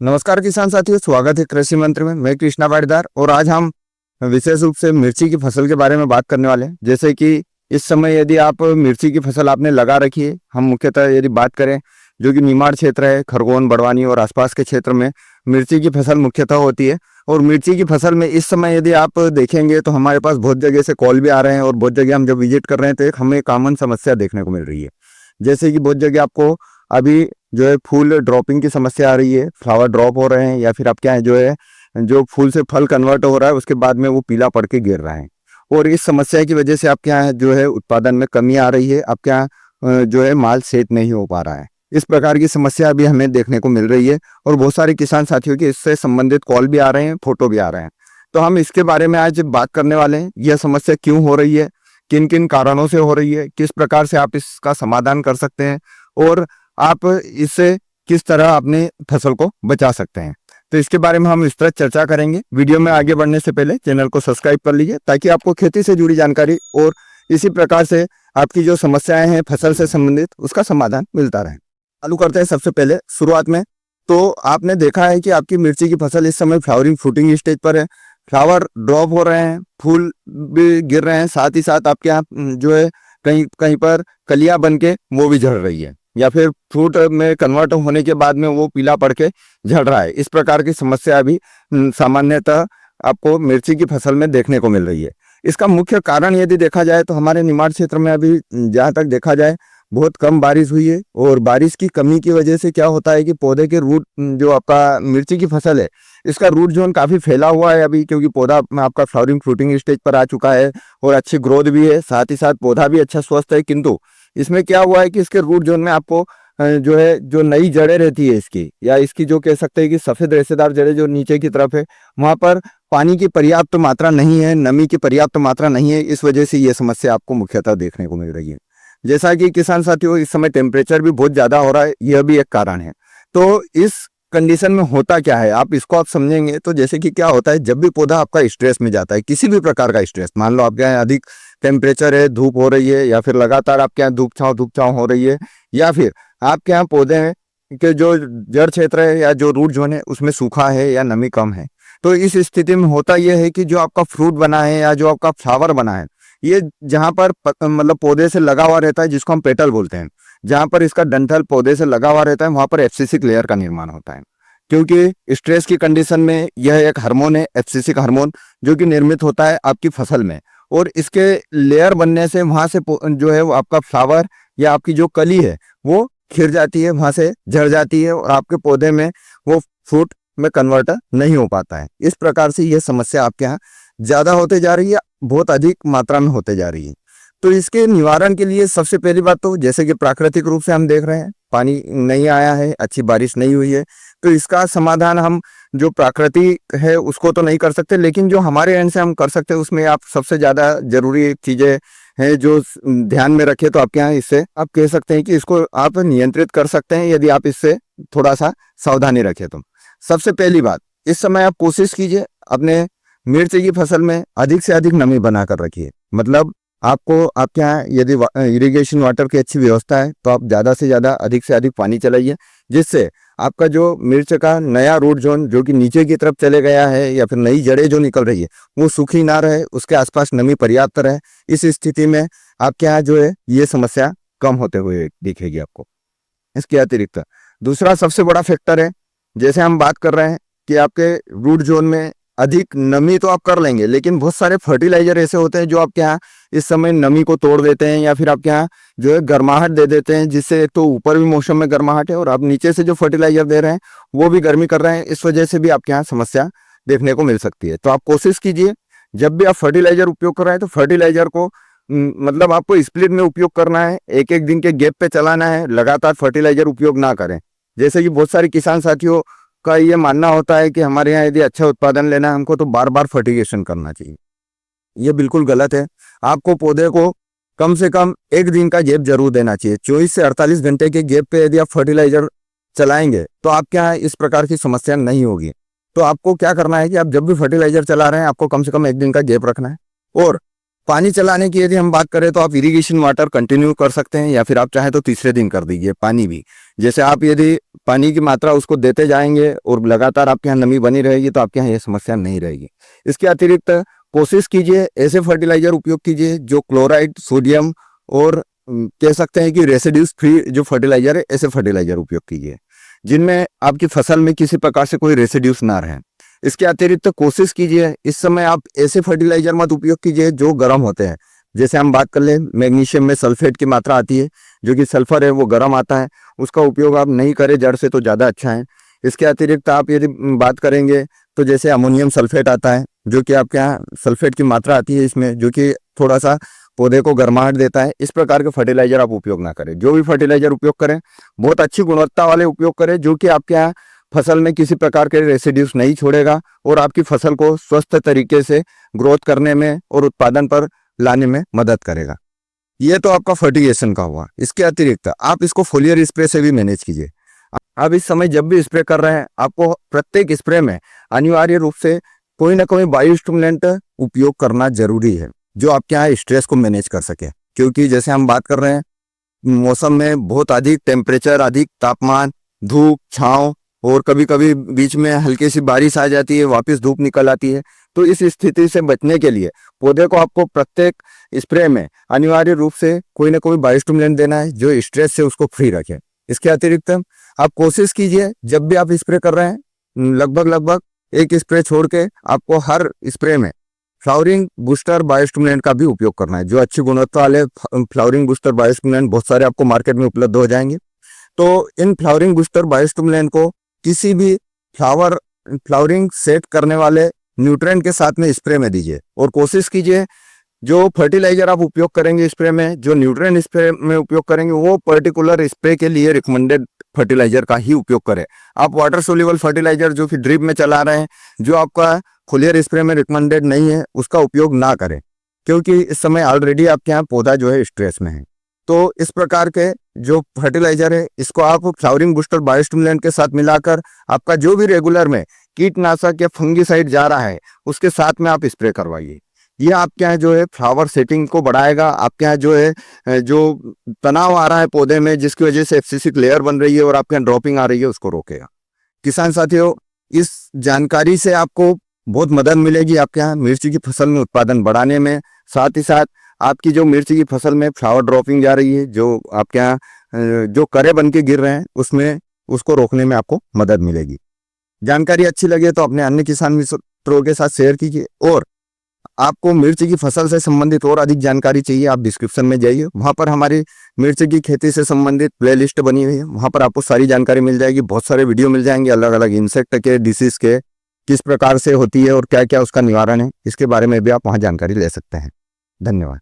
नमस्कार किसान साथियों, स्वागत है कृषि मंत्र में। मैं कृष्णा पाटीदार और आज हम विशेष रूप से मिर्ची की फसल के बारे में बात करने वाले हैं। जैसे कि इस समय यदि आप मिर्ची की फसल आपने लगा रखी है, हम मुख्यतः यदि बात करें जो कि निमाड़ क्षेत्र है, खरगोन, बड़वानी और आसपास के क्षेत्र में मिर्ची की फसल मुख्यतः होती है। और मिर्ची की फसल में इस समय यदि आप देखेंगे तो हमारे पास बहुत जगह से कॉल भी आ रहे हैं और बहुत जगह हम जब विजिट कर रहे हैं तो एक हमें कॉमन समस्या देखने को मिल रही है। जैसे कि बहुत जगह आपको अभी जो है फूल ड्रॉपिंग की समस्या आ रही है, फ्लावर ड्रॉप हो रहे हैं या फिर आपके यहाँ जो है जो फूल से फल कन्वर्ट हो रहा है उसके बाद में वो पीला पड़ के गिर रहा है। और इस समस्या की वजह से आपके यहाँ जो है उत्पादन में कमी आ रही है, आपके यहाँ जो है माल सेट नहीं हो पा रहा है। इस प्रकार की समस्या अभी हमें देखने को मिल रही है और बहुत सारे किसान साथियों के इससे संबंधित कॉल भी आ रहे हैं, फोटो भी आ रहे हैं। तो हम इसके बारे में आज बात करने वाले हैं। यह समस्या क्यों हो रही है, किन किन कारणों से हो रही है, किस प्रकार से आप इसका समाधान कर सकते हैं और आप इससे किस तरह अपनी फसल को बचा सकते हैं। तो इसके बारे में हम विस्तृत चर्चा करेंगे। वीडियो में आगे बढ़ने से पहले चैनल को सब्सक्राइब कर लीजिए ताकि आपको खेती से जुड़ी जानकारी और इसी प्रकार से आपकी जो समस्याएं हैं फसल से संबंधित उसका समाधान मिलता रहे। चालू करते हैं सबसे पहले शुरुआत में। तो आपने देखा है कि आपकी मिर्ची की फसल इस समय फ्लावरिंग फ्रूटिंग स्टेज पर है, फ्लावर ड्रॉप हो रहे हैं, फूल भी गिर रहे हैं, साथ ही साथ आपके यहाँ जो है कहीं कहीं पर कलियां बन के वो भी झड़ रही है या फिर फ्रूट में कन्वर्ट होने के बाद में वो पीला पड़ के झड़ रहा है। इस प्रकार की समस्या अभी सामान्यतः आपको मिर्ची की फसल में देखने को मिल रही है। इसका मुख्य कारण यदि देखा जाए तो हमारे निमाड़ क्षेत्र में अभी जहाँ तक देखा जाए बहुत कम बारिश हुई है और बारिश की कमी की वजह से क्या होता है कि पौधे के रूट जो आपका मिर्ची की फसल है इसका रूट जोन काफी फैला हुआ है अभी, क्योंकि पौधा आपका फ्लावरिंग फ्रूटिंग स्टेज पर आ चुका है और अच्छी ग्रोथ भी है, साथ ही साथ पौधा भी अच्छा स्वस्थ है। किंतु इसमें क्या हुआ है कि इसके रूट जोन में आपको जो है जो नई जड़ें रहती है इसकी या इसकी जो कह सकते हैं कि सफेद रेशेदार जड़ें जो नीचे की तरफ है वहां पर पानी की पर्याप्त मात्रा नहीं है, नमी की पर्याप्त मात्रा नहीं है। इस वजह से ये समस्या आपको मुख्यतः देखने को मिल रही है। जैसा कि किसान साथियों इस समय टेम्परेचर भी बहुत ज्यादा हो रहा है, यह भी एक कारण है। तो इस कंडीशन में होता क्या है आप इसको आप समझेंगे तो जैसे कि क्या होता है जब भी पौधा आपका स्ट्रेस में जाता है, किसी भी प्रकार का स्ट्रेस, मान लो आपके यहाँ अधिक टेम्परेचर है, धूप हो रही है या फिर लगातार आपके यहाँ धूप छांव हो रही है या फिर आपके यहाँ पौधे हैं कि जो जड़ क्षेत्र है या जो रूट जोन है उसमें सूखा है या नमी कम है, तो इस स्थिति में होता यह है कि जो आपका फ्रूट बना है या जो आपका फ्लावर बना है ये जहां पर मतलब पौधे से लगा हुआ रहता है जिसको हम पेटल बोलते हैं, जहां पर इसका डंठल पौधे से लगा हुआ रहता है वहां पर एब्सिसिक लेयर का निर्माण होता है। क्योंकि स्ट्रेस की कंडीशन में यह एक हार्मोन है एब्सिसिक हार्मोन जो कि निर्मित होता है आपकी फसल में और इसके लेयर बनने से वहां से जो है वो आपका फ्लावर या आपकी जो कली है वो खिर जाती है, वहां से झड़ जाती है और आपके पौधे में वो फ्रूट में कन्वर्ट नहीं हो पाता है। इस प्रकार से यह समस्या आपके यहाँ ज्यादा होते जा रही है, बहुत अधिक मात्रा में होते जा रही है। तो इसके निवारण के लिए सबसे पहली बात तो जैसे कि प्राकृतिक रूप से हम देख रहे हैं पानी नहीं आया है, अच्छी बारिश नहीं हुई है, तो इसका समाधान हम जो प्राकृतिक है उसको तो नहीं कर सकते, लेकिन जो हमारे एंड से हम कर सकते हैं उसमें आप सबसे ज्यादा जरूरी चीजें हैं जो ध्यान में रखे तो आपके यहाँ इससे आप कह सकते हैं कि इसको आप नियंत्रित कर सकते हैं यदि आप इससे थोड़ा सा सावधानी रखें तो। सबसे पहली बात, इस समय आप कोशिश कीजिए अपने मिर्ची की फसल में अधिक से अधिक नमी बनाकर रखिए। मतलब आपको आपके यहाँ यदि इरिगेशन वाटर की अच्छी व्यवस्था है तो आप ज़्यादा से ज़्यादा अधिक से अधिक पानी चलाइए, जिससे आपका जो मिर्च का नया रूट जोन जो कि नीचे की तरफ चले गया है या फिर नई जड़ें जो निकल रही है वो सूखी ना रहे, उसके आसपास नमी पर्याप्त रहे। इस स्थिति में आपके यहाँ जो है ये समस्या कम होते हुए दिखेगी आपको। इसके अतिरिक्त दूसरा सबसे बड़ा फैक्टर है, जैसे हम बात कर रहे हैं कि आपके रूट जोन में अधिक नमी तो आप कर लेंगे, लेकिन बहुत सारे फर्टिलाइजर ऐसे होते हैं जो आपके यहाँ इस समय नमी को तोड़ देते हैं या फिर आपके यहाँ जो है गर्माहट दे देते हैं, जिससे एक तो ऊपर भी मौसम में गर्माहट है और आप नीचे से जो फर्टिलाइजर दे रहे हैं वो भी गर्मी कर रहे हैं। इस वजह से भी आपके यहाँ समस्या देखने को मिल सकती है। तो आप कोशिश कीजिए जब भी आप फर्टिलाइजर उपयोग कर रहे हैं तो फर्टिलाइजर को मतलब आपको स्प्लिट में उपयोग करना है, एक एक दिन के गैप पे चलाना है, लगातार फर्टिलाइजर उपयोग ना करें। जैसे कि बहुत सारे किसान साथियों का ये मानना होता है कि हमारे यहाँ यदि अच्छा उत्पादन लेना है हमको तो बार बार फर्टिगेशन करना चाहिए। ये बिल्कुल गलत है। आपको पौधे को कम से कम एक दिन का गैप जरूर देना चाहिए। 24 से 48 घंटे के गैप पे यदि आप फर्टिलाइजर चलाएंगे तो आपके यहाँ इस प्रकार की समस्या नहीं होगी। तो आपको क्या करना है कि आप जब भी फर्टिलाइजर चला रहे हैं आपको कम से कम एक दिन का गैप रखना है और पानी चलाने की यदि हम बात करें तो आप इरिगेशन वाटर कंटिन्यू कर सकते हैं, या फिर आप चाहें तो तीसरे दिन कर दीजिए पानी भी। जैसे आप यदि पानी की मात्रा उसको देते जाएंगे और लगातार आपके यहाँ नमी बनी रहेगी तो आपके यहाँ ये समस्या नहीं रहेगी। इसके अतिरिक्त कोशिश कीजिए ऐसे फर्टिलाइजर उपयोग कीजिए जो क्लोराइड, सोडियम और कह सकते हैं कि रेसिड्यूज फ्री जो फर्टिलाइजर है, ऐसे फर्टिलाइजर उपयोग कीजिए जिनमें आपकी फसल में किसी प्रकार से कोई रेसिड्यूज ना रहे। इसके अतिरिक्त कोशिश कीजिए इस समय आप ऐसे फर्टिलाइजर मत उपयोग कीजिए जो गर्म होते हैं। जैसे हम बात कर ले, मैग्नीशियम में सल्फेट की मात्रा आती है जो कि सल्फर है, वो गर्म आता है, उसका उपयोग आप नहीं करें जड़ से तो ज़्यादा अच्छा है। इसके अतिरिक्त आप यदि बात करेंगे तो जैसे अमोनियम सल्फेट आता है जो कि आपके यहाँ सल्फेट की मात्रा आती है इसमें, जो कि थोड़ा सा पौधे को गर्माहट देता है। इस प्रकार के फर्टिलाइजर आप उपयोग ना करें। जो भी फर्टिलाइजर उपयोग करें बहुत अच्छी गुणवत्ता वाले उपयोग करें जो कि आपके यहाँ फसल में किसी प्रकार के रेसिड्यूज नहीं छोड़ेगा और आपकी फसल को स्वस्थ तरीके से ग्रोथ करने में और उत्पादन पर लाने में मदद करेगा। ये तो आपका फर्टिगेशन का हुआ। इसके अतिरिक्त आप इसको फोलियर स्प्रे से भी मैनेज कीजिए। आप इस समय जब भी स्प्रे कर रहे हैं आपको प्रत्येक स्प्रे में अनिवार्य रूप से कोई ना कोई बायो स्टिमुलेंट उपयोग करना जरूरी है जो आपके यहाँ स्ट्रेस को मैनेज कर सके। क्योंकि जैसे हम बात कर रहे हैं मौसम में बहुत अधिक टेम्परेचर, अधिक तापमान, धूप, छांव और कभी कभी बीच में हल्की सी बारिश आ जाती है, वापस धूप निकल आती है। तो इस स्थिति से बचने के लिए पौधे को आपको प्रत्येक स्प्रे में अनिवार्य रूप से कोई ना कोई बायो स्टिमुलेंट देना है जो स्ट्रेस से उसको फ्री रखे। इसके अतिरिक्त आप कोशिश कीजिए जब भी आप स्प्रे कर रहे हैं लगभग एक स्प्रे छोड़ के आपको हर स्प्रे में फ्लावरिंग बूस्टर बायो स्टिमुलेंट का भी उपयोग करना है। जो अच्छी गुणवत्ता वाले फ्लावरिंग बूस्टर बायो स्टिमुलेंट बहुत सारे आपको मार्केट में उपलब्ध हो जाएंगे। तो in flowering booster bio stimulant को किसी भी फ्लावरिंग सेट करने वाले न्यूट्रिएंट के साथ में स्प्रे में दीजिए और कोशिश कीजिए जो फर्टिलाइजर आप उपयोग करेंगे स्प्रे में, जो न्यूट्रिएंट स्प्रे में उपयोग करेंगे वो पर्टिकुलर स्प्रे के लिए रिकमेंडेड फर्टिलाइजर का ही उपयोग करें। आप वाटर सोल्यूबल फर्टिलाइजर जो कि ड्रिप में चला रहे हैं, जो आपका फोलियर स्प्रे में रिकमेंडेड नहीं है, उसका उपयोग ना करें क्योंकि इस समय ऑलरेडी आपके यहाँ पौधा जो है स्ट्रेस में है। तो इस प्रकार के जो फर्टिलाइजर है इसको आप फ्लावरिंग बूस्टर बायो स्टिमुलेंट के साथ मिलाकर आपका जो भी रेगुलर में कीटनाशक या फंगीसाइड जा रहा है उसके साथ में आप स्प्रे करवाइए। ये आपके यहाँ जो है फ्लावर सेटिंग को बढ़ाएगा। आपके यहाँ जो है जो तनाव आ रहा है पौधे में जिसकी वजह से एब्सिसिक लेयर बन रही है और आपके यहाँ ड्रॉपिंग आ रही है उसको रोकेगा। किसान साथियों, इस जानकारी से आपको बहुत मदद मिलेगी आपके यहाँ मिर्ची की फसल में उत्पादन बढ़ाने में। साथ ही साथ आपकी जो मिर्ची की फसल में फ्लावर ड्रॉपिंग जा रही है, जो आपके यहाँ जो करे बन के गिर रहे हैं उसमें उसको रोकने में आपको मदद मिलेगी। जानकारी अच्छी लगे तो अपने अन्य किसान मित्रों के साथ शेयर कीजिए और आपको मिर्ची की फसल से संबंधित और अधिक जानकारी चाहिए आप डिस्क्रिप्शन में जाइए, वहां पर हमारी मिर्ची की खेती से संबंधित प्लेलिस्ट बनी हुई है, वहां पर आपको सारी जानकारी मिल जाएगी। बहुत सारे वीडियो मिल जाएंगे अलग अलग इंसेक्ट के, डिसीज के, किस प्रकार से होती है और क्या क्या उसका निवारण है, इसके बारे में भी आप वहां जानकारी ले सकते हैं। धन्यवाद।